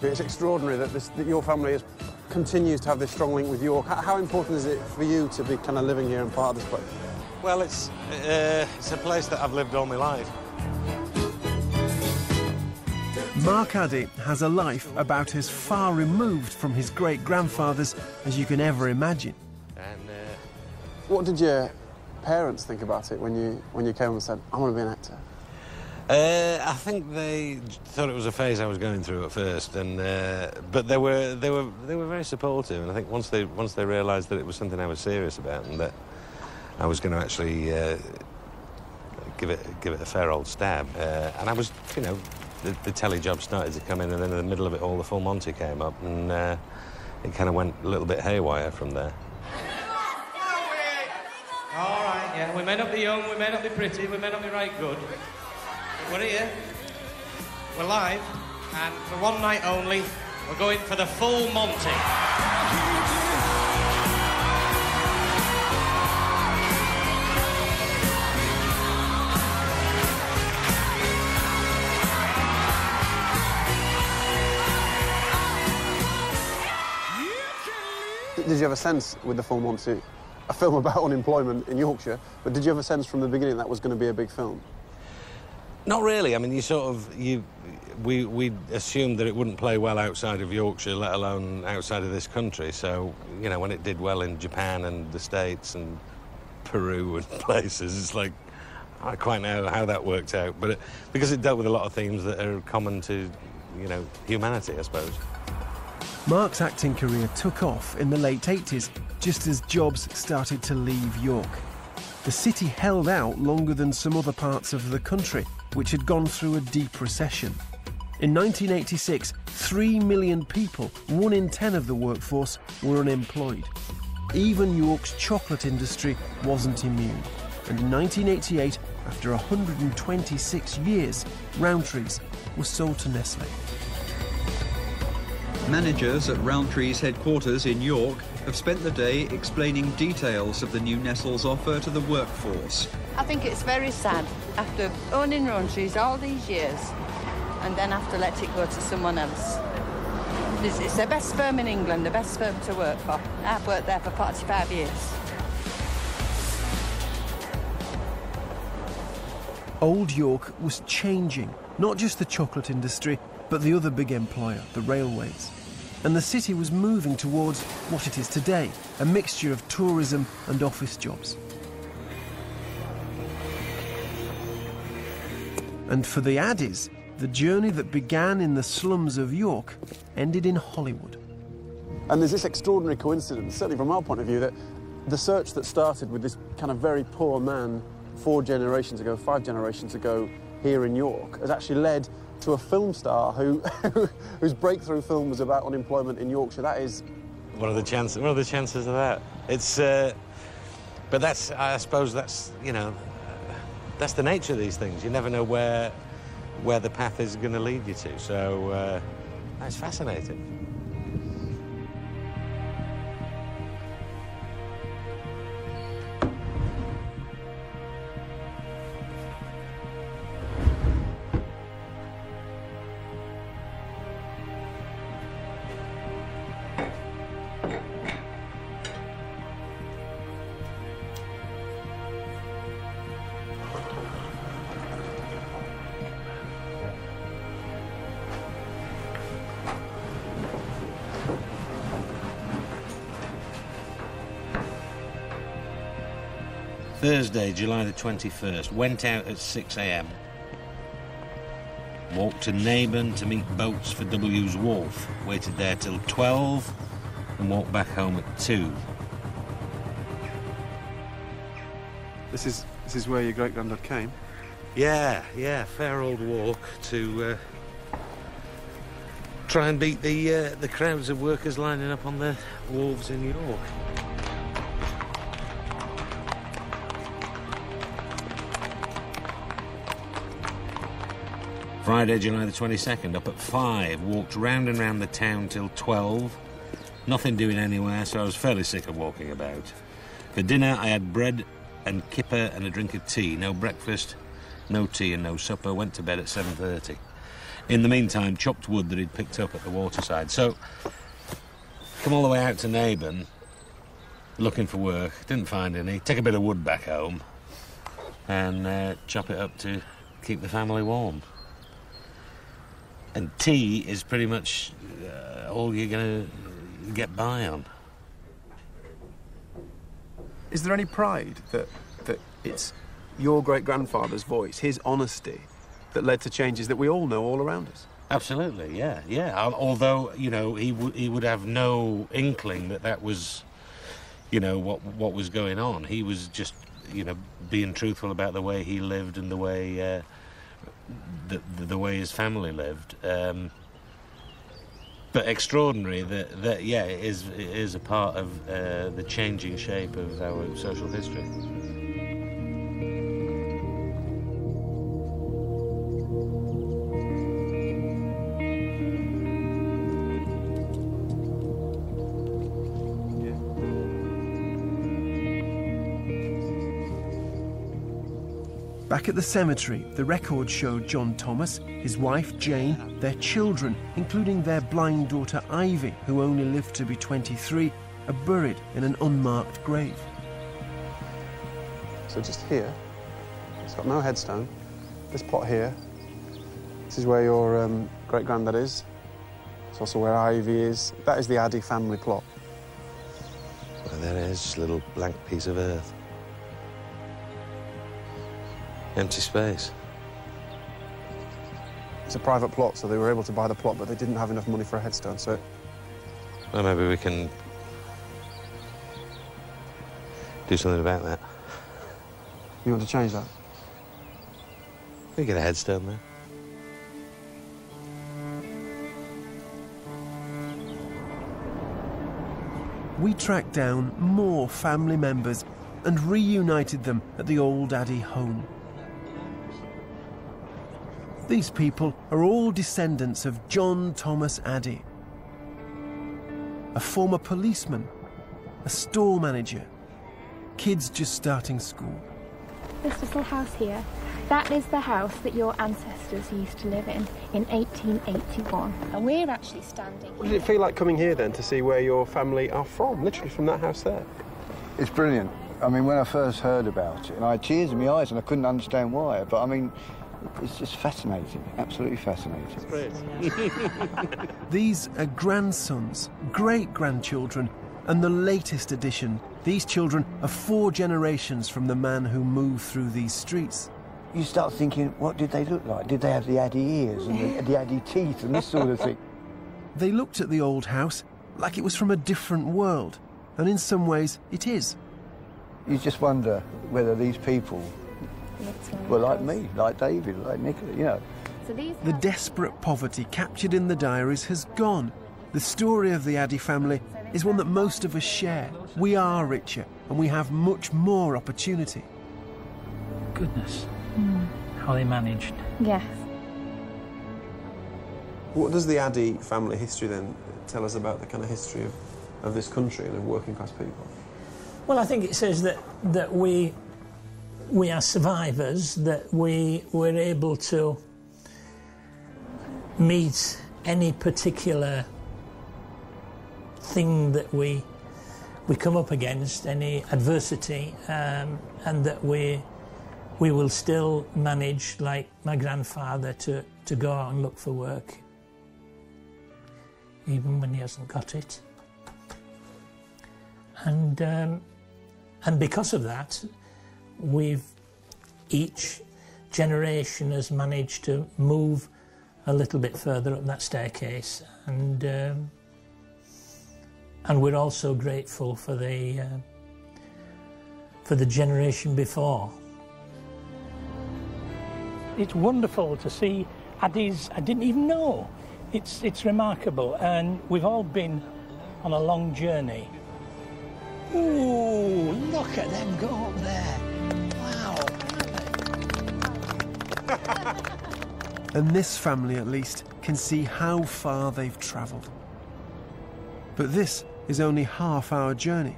It's extraordinary that your family continues to have this strong link with York. How important is it for you to be kind of living here and part of this place? Well, it's a place that I've lived all my life. Mark Addy has a life about as far removed from his great-grandfathers as you can ever imagine. And what did your parents think about it when you came and said, "I want to be an actor"? I think they thought it was a phase I was going through at first, and but they were very supportive. And I think once they realised that it was something I was serious about and that I was going to actually give it a fair old stab, and I was, you know, the telly job started to come in, and then in the middle of it all, the Full Monty came up, and it kind of went a little bit haywire from there. All right, yeah, we may not be young, we may not be pretty, we may not be right good, but we're here, we're live, and for one night only, we're going for the Full Monty. Did you have a sense with the Full Monty, a film about unemployment in Yorkshire, but did you have a sense from the beginning that was going to be a big film? Not really. I mean, we assumed that it wouldn't play well outside of Yorkshire, let alone outside of this country. So, you know, when it did well in Japan and the States and Peru and places, it's like, I don't quite know how that worked out. But because it dealt with a lot of themes that are common to, you know, humanity, I suppose. Mark's acting career took off in the late 80s, just as jobs started to leave York. The city held out longer than some other parts of the country, which had gone through a deep recession. In 1986, 3 million people, 1 in 10 of the workforce, were unemployed. Even York's chocolate industry wasn't immune. And in 1988, after 126 years, Rowntree's was sold to Nestlé. Managers at Rowntree's headquarters in York have spent the day explaining details of the new Nestle's offer to the workforce. I think it's very sad, after owning Rowntree's all these years, and then have to let it go to someone else. It's the best firm in England, the best firm to work for. I've worked there for 45 years. Old York was changing, not just the chocolate industry, but the other big employer, the railways. And the city was moving towards what it is today, a mixture of tourism and office jobs. And for the Addys, the journey that began in the slums of York ended in Hollywood. And there's this extraordinary coincidence, certainly from our point of view, that the search that started with this kind of very poor man 4 generations ago, 5 generations ago, here in York, has actually led to a film star whose breakthrough film was about unemployment in Yorkshire. That is... What are the chances of that? It's... but that's, I suppose that's, you know, that's the nature of these things. You never know where the path is going to lead you to. So, it's fascinating. Thursday, July the 21st. Went out at 6 a.m. Walked to Naburn to meet boats for W's Wharf. Waited there till 12 and walked back home at 2. This is where your great-granddad came? Yeah, fair old walk to try and beat the crowds of workers lining up on the wharves in York. Friday, July the 22nd, up at 5, walked round and round the town till 12. Nothing doing anywhere, so I was fairly sick of walking about. For dinner, I had bread and kipper and a drink of tea. No breakfast, no tea and no supper. Went to bed at 7:30. in the meantime, chopped wood that he'd picked up at the waterside. So, come all the way out to Naban, looking for work, didn't find any, take a bit of wood back home, and chop it up to keep the family warm. And tea is pretty much all you're going to get by on. Is there any pride that it's your great-grandfather's voice, his honesty, that led to changes that we all know all around us? Absolutely, yeah. Although, you know, he would have no inkling that was, you know, what was going on. He was just, you know, being truthful about the way he lived and the way the way his family lived. But extraordinary that yeah, it is a part of the changing shape of our social history. Back at the cemetery, the records showed John Thomas, his wife Jane, their children, including their blind daughter Ivy, who only lived to be 23, are buried in an unmarked grave. So just here, it's got no headstone. This plot here, this is where your great-granddad is. It's also where Ivy is. That is the Addy family plot. Well, there it is, just a little blank piece of earth. Empty space. It's a private plot, so they were able to buy the plot, but they didn't have enough money for a headstone, so... Well, maybe we can do something about that. You want to change that? We get a headstone there. We tracked down more family members and reunited them at the old Addy home. These people are all descendants of John Thomas Addy, a former policeman, a store manager, kids just starting school. This little house here, that is the house that your ancestors used to live in 1881. And we're actually standing What did it feel like coming here then to see where your family are from, literally from that house there? It's brilliant. I mean, when I first heard about it, and I had tears in my eyes and I couldn't understand why, but I mean, it's just fascinating, absolutely fascinating. Great. These are grandsons, great-grandchildren, and the latest addition. These children are 4 generations from the man who moved through these streets. You start thinking, what did they look like? Did they have the Addy ears and the Addy teeth and this sort of thing? They looked at the old house like it was from a different world, and in some ways it is. You just wonder whether these people were like me, like David, like Nicola, you know. So The desperate poverty captured in the diaries has gone. The story of the Addy family is one that most of us share. We are richer and we have much more opportunity. Goodness, how they managed. Yes. What does the Addy family history then tell us about the kind of history of this country and of working class people? Well, I think it says that we are survivors, that we were able to meet any particular thing that we come up against, any adversity, and that we will still manage, like my grandfather, to go out and look for work, even when he hasn't got it. And because of that, each generation has managed to move a little bit further up that staircase, and we're also grateful for the generation before. It's wonderful to see Addy's. I didn't even know. It's remarkable, and we've all been on a long journey. Ooh, look at them go up there. Wow. And this family, at least, can see how far they've travelled. But this is only half our journey.